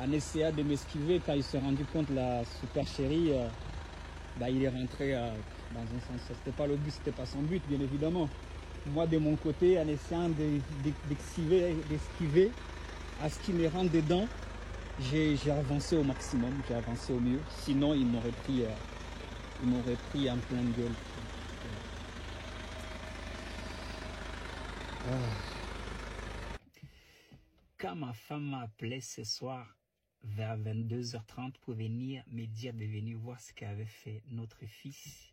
en essayant de m'esquiver, quand il s'est rendu compte, la super chérie, il est rentré dans un sens. C'était pas le but, c'était pas son but, bien évidemment. Moi, de mon côté, en essayant d'esquiver à ce qu'il me rentre dedans, j'ai avancé au maximum, j'ai avancé au mieux. Sinon, il m'aurait pris en pleine gueule. Quand ma femme m'a appelé ce soir vers 22h30 pour venir me dire de venir voir ce qu'avait fait notre fils,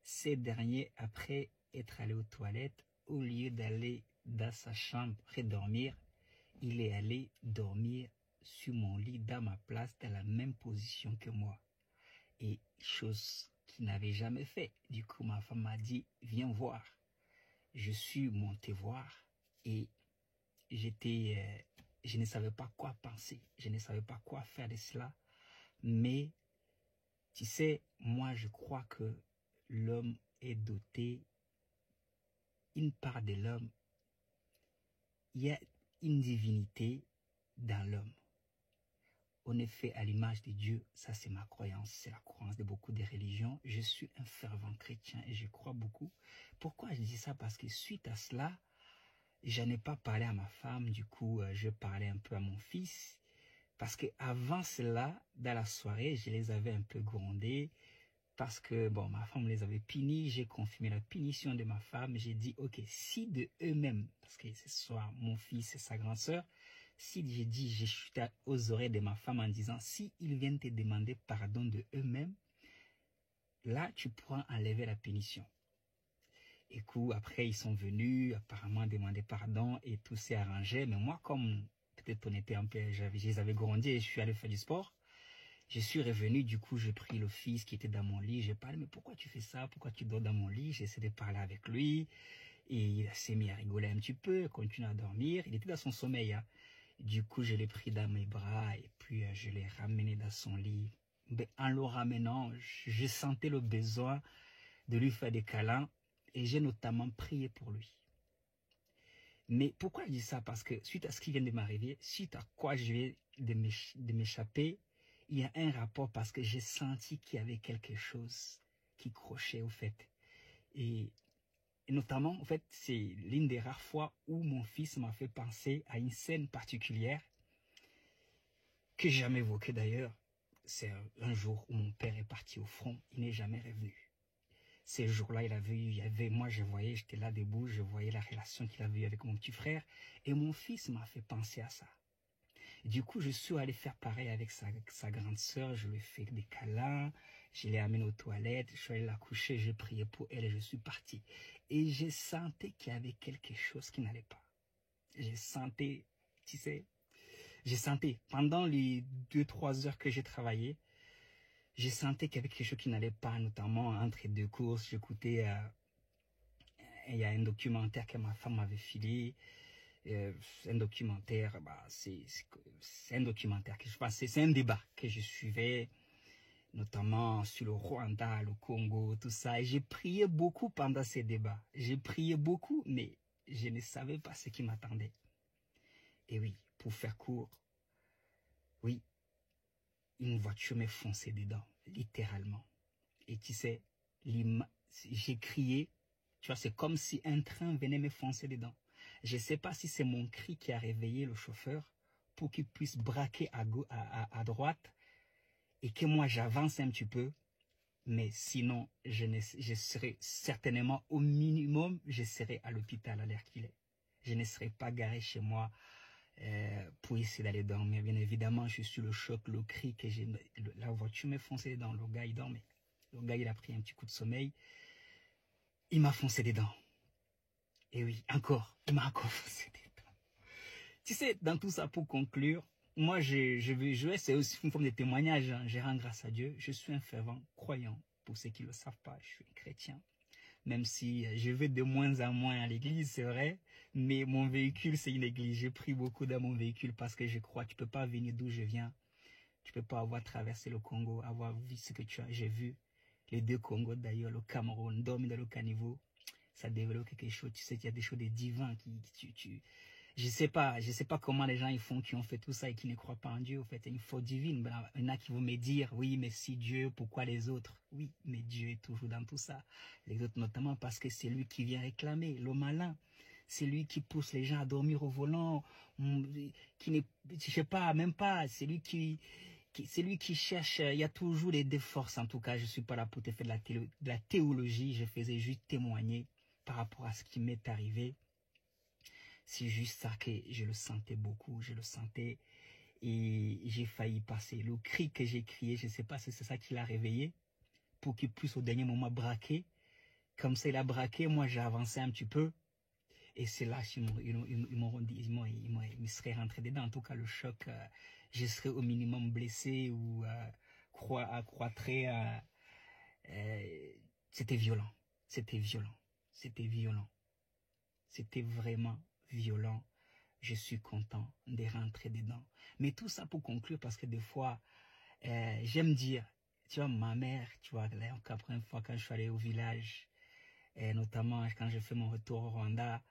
ce dernier, après être allé aux toilettes, au lieu d'aller dans sa chambre redormir, il est allé dormir sur mon lit dans ma place, dans la même position que moi. Et chose qu'il n'avait jamais fait. Du coup, ma femme m'a dit, viens voir. Je suis monté voir et je ne savais pas quoi penser. Je ne savais pas quoi faire de cela. Mais, tu sais, moi, je crois que l'homme est doté, une part de l'homme, il y a une divinité dans l'homme. On est fait à l'image de Dieu, ça c'est ma croyance, c'est la croyance de beaucoup de religions. Je suis un fervent chrétien et je crois beaucoup. Pourquoi je dis ça? Parce que suite à cela, j'en ai pas parlé à ma femme, du coup je parlais un peu à mon fils. Parce que avant cela, dans la soirée, je les avais un peu grondés. Parce que, bon, ma femme les avait punis, j'ai confirmé la punition de ma femme. J'ai dit, ok, si de eux-mêmes, parce que ce soit mon fils et sa grande sœur, si j'ai dit, j'ai chuté aux oreilles de ma femme en disant, si ils viennent te demander pardon de eux-mêmes, là, tu pourras enlever la punition. Et coup, après, ils sont venus, apparemment, demander pardon et tout s'est arrangé. Mais moi, comme peut-être on était un peu, je les avais grondis et je suis allé faire du sport, je suis revenu, du coup, j'ai pris le fils qui était dans mon lit. J'ai parlé, mais pourquoi tu fais ça? Pourquoi tu dors dans mon lit? J'ai essayé de parler avec lui. Et il s'est mis à rigoler un petit peu, continue à dormir. Il était dans son sommeil. Hein. Du coup, je l'ai pris dans mes bras et puis je l'ai ramené dans son lit. Mais en le ramenant, je sentais le besoin de lui faire des câlins. Et j'ai notamment prié pour lui. Mais pourquoi je dis ça? Parce que suite à ce qui vient de m'arriver, suite à quoi je vais de m'échapper, il y a un rapport parce que j'ai senti qu'il y avait quelque chose qui crochait au fait. Et notamment, en fait, c'est l'une des rares fois où mon fils m'a fait penser à une scène particulière que j'ai jamais évoquée d'ailleurs. C'est un jour où mon père est parti au front, il n'est jamais revenu. Ces jours-là, moi je voyais, j'étais là debout, je voyais la relation qu'il avait eue avec mon petit frère et mon fils m'a fait penser à ça. Du coup, je suis allé faire pareil avec sa grande sœur. Je lui ai fait des câlins. Je l'ai amenée aux toilettes. Je suis allé la coucher. J'ai prié pour elle et je suis parti. Et j'ai senti qu'il y avait quelque chose qui n'allait pas. J'ai senti, tu sais, j'ai senti pendant les 2-3 heures que j'ai travaillé, j'ai senti qu'il y avait quelque chose qui n'allait pas, notamment entre deux courses. J'écoutais, il y a un documentaire que ma femme m'avait filé. Un documentaire, c'est un documentaire que je passais, c'est un débat que je suivais, notamment sur le Rwanda, le Congo, tout ça. Et j'ai prié beaucoup pendant ces débats. J'ai prié beaucoup, mais je ne savais pas ce qui m'attendait. Et oui, pour faire court, oui, une voiture m'est foncée dedans, littéralement. Et tu sais, j'ai crié, tu vois, c'est comme si un train venait me foncer dedans. Je ne sais pas si c'est mon cri qui a réveillé le chauffeur pour qu'il puisse braquer à droite et que moi j'avance un petit peu. Mais sinon, je serai certainement, au minimum, je serai à l'hôpital à l'heure qu'il est. Je ne serai pas garé chez moi pour essayer d'aller dormir. Bien évidemment, je suis le choc, le cri que j'ai. La voiture m'est foncée dedans. Le gars, il dormait. Le gars, il a pris un petit coup de sommeil. Il m'a foncé dedans. Et oui, encore, il m'a encore foncé dedans. Tu sais, dans tout ça, pour conclure, moi, c'est aussi une forme de témoignage. Hein. Je rends grâce à Dieu. Je suis un fervent croyant. Pour ceux qui ne le savent pas, je suis un chrétien. Même si je vais de moins en moins à l'église, c'est vrai. Mais mon véhicule, c'est une église. J'ai pris beaucoup dans mon véhicule parce que je crois. Tu ne peux pas venir d'où je viens. Tu ne peux pas avoir traversé le Congo, avoir vu ce que j'ai vu. Les deux Congos d'ailleurs, le Cameroun, dormir dans le caniveau. Ça développe quelque chose. Tu sais qu'il y a des choses de divins je sais pas comment les gens ils font qui ont fait tout ça et qui ne croient pas en Dieu. En fait, c'est une faute divine. Ben, il y en a qui vont me dire, oui, mais si Dieu, pourquoi les autres? Oui, mais Dieu est toujours dans tout ça. Les autres notamment parce que c'est lui qui vient réclamer, le malin. C'est lui qui pousse les gens à dormir au volant, qui n'est, je sais pas, même pas, c'est lui c'est lui qui cherche, il y a toujours des forces en tout cas, je suis pas là pour te faire de la théologie, je faisais juste témoigner par rapport à ce qui m'est arrivé. C'est juste ça que je le sentais beaucoup, je le sentais et j'ai failli passer. Le cri que j'ai crié, je sais pas si c'est ça qui l'a réveillé pour qu'il puisse au dernier moment braquer. Comme ça il a braqué, moi j'ai avancé un petit peu. Et c'est là qu'ils m'ont dit, ils seraient rentrés dedans. En tout cas, le choc, je serais au minimum blessé ou accroîtrait. C'était violent. C'était violent. C'était violent. C'était vraiment violent. Je suis content de rentrer dedans. Mais tout ça pour conclure, parce que des fois, j'aime dire, tu vois, ma mère, tu vois, la première fois quand je suis allé au village, et notamment quand j'ai fait mon retour au Rwanda,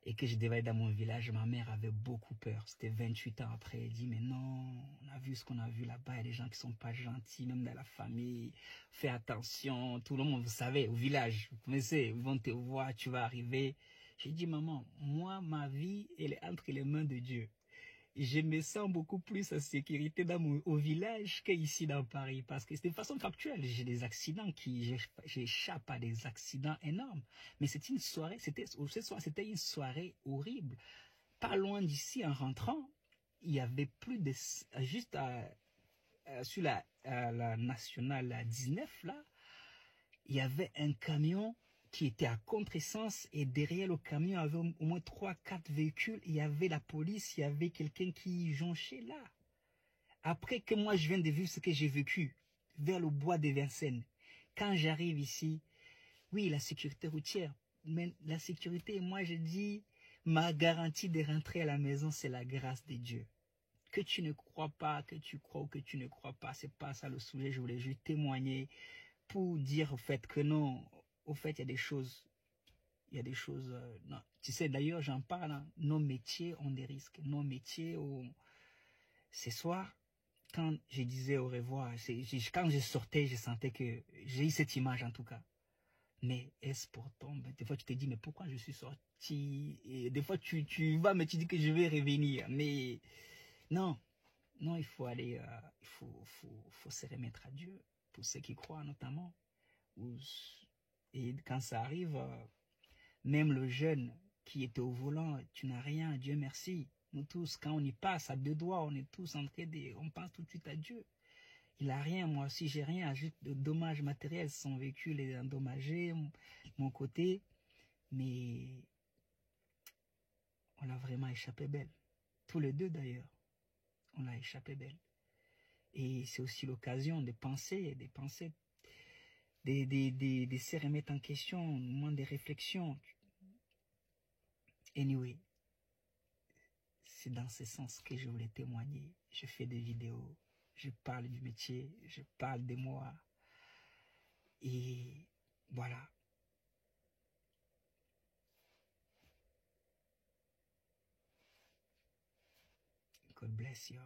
et que je devais aller dans mon village, ma mère avait beaucoup peur. C'était 28 ans après. Elle dit, mais non, on a vu ce qu'on a vu là-bas. Il y a des gens qui sont pas gentils, même dans la famille. Fais attention. Tout le monde, vous savez, au village, vous connaissez, ils vont te voir, tu vas arriver. J'ai dit, maman, moi, ma vie, elle est entre les mains de Dieu. Je me sens beaucoup plus en sécurité au village qu'ici dans Paris. Parce que c'est de façon factuelle. J'ai des accidents j'échappe à des accidents énormes. Mais c'était une soirée, c'était une soirée horrible. Pas loin d'ici, en rentrant, il y avait plus de, juste sur la nationale 19, là, il y avait un camion qui était à contresens et derrière le camion, il y avait au moins 3-4 véhicules. Il y avait la police, il y avait quelqu'un qui jonchait là. Après que moi, je viens de vivre ce que j'ai vécu vers le bois de Vincennes. Quand j'arrive ici, oui, la sécurité routière, mais la sécurité, moi, je dis, ma garantie de rentrer à la maison, c'est la grâce de Dieu. Que tu ne crois pas, que tu crois ou que tu ne crois pas, c'est pas ça le sujet. Je voulais juste témoigner pour dire au fait que non, au fait, il y a des choses, non. Tu sais, d'ailleurs, j'en parle, hein, nos métiers ont des risques. Nos métiers, ce soir, quand je disais au revoir, quand je sortais, je sentais que j'ai eu cette image en tout cas. Mais est-ce pourtant, des fois tu te dis, mais pourquoi je suis sorti? Et des fois tu vas, mais tu dis que je vais revenir. Mais non, non, il faut aller, faut se remettre à Dieu, pour ceux qui croient notamment. Et quand ça arrive, même le jeune qui était au volant, tu n'as rien, Dieu merci. Nous tous, quand on y passe à deux doigts, on est tous en train de, on pense tout de suite à Dieu. Il a rien, moi aussi j'ai rien, juste de dommages matériels. Son véhicule est endommagé, mon côté, mais on l'a vraiment échappé belle. Tous les deux d'ailleurs, on l'a échappé belle. Et c'est aussi l'occasion de penser, de se remettre en question, moins de réflexion. Anyway, c'est dans ce sens que je voulais témoigner. Je fais des vidéos, je parle du métier, je parle de moi. Et voilà. God bless you.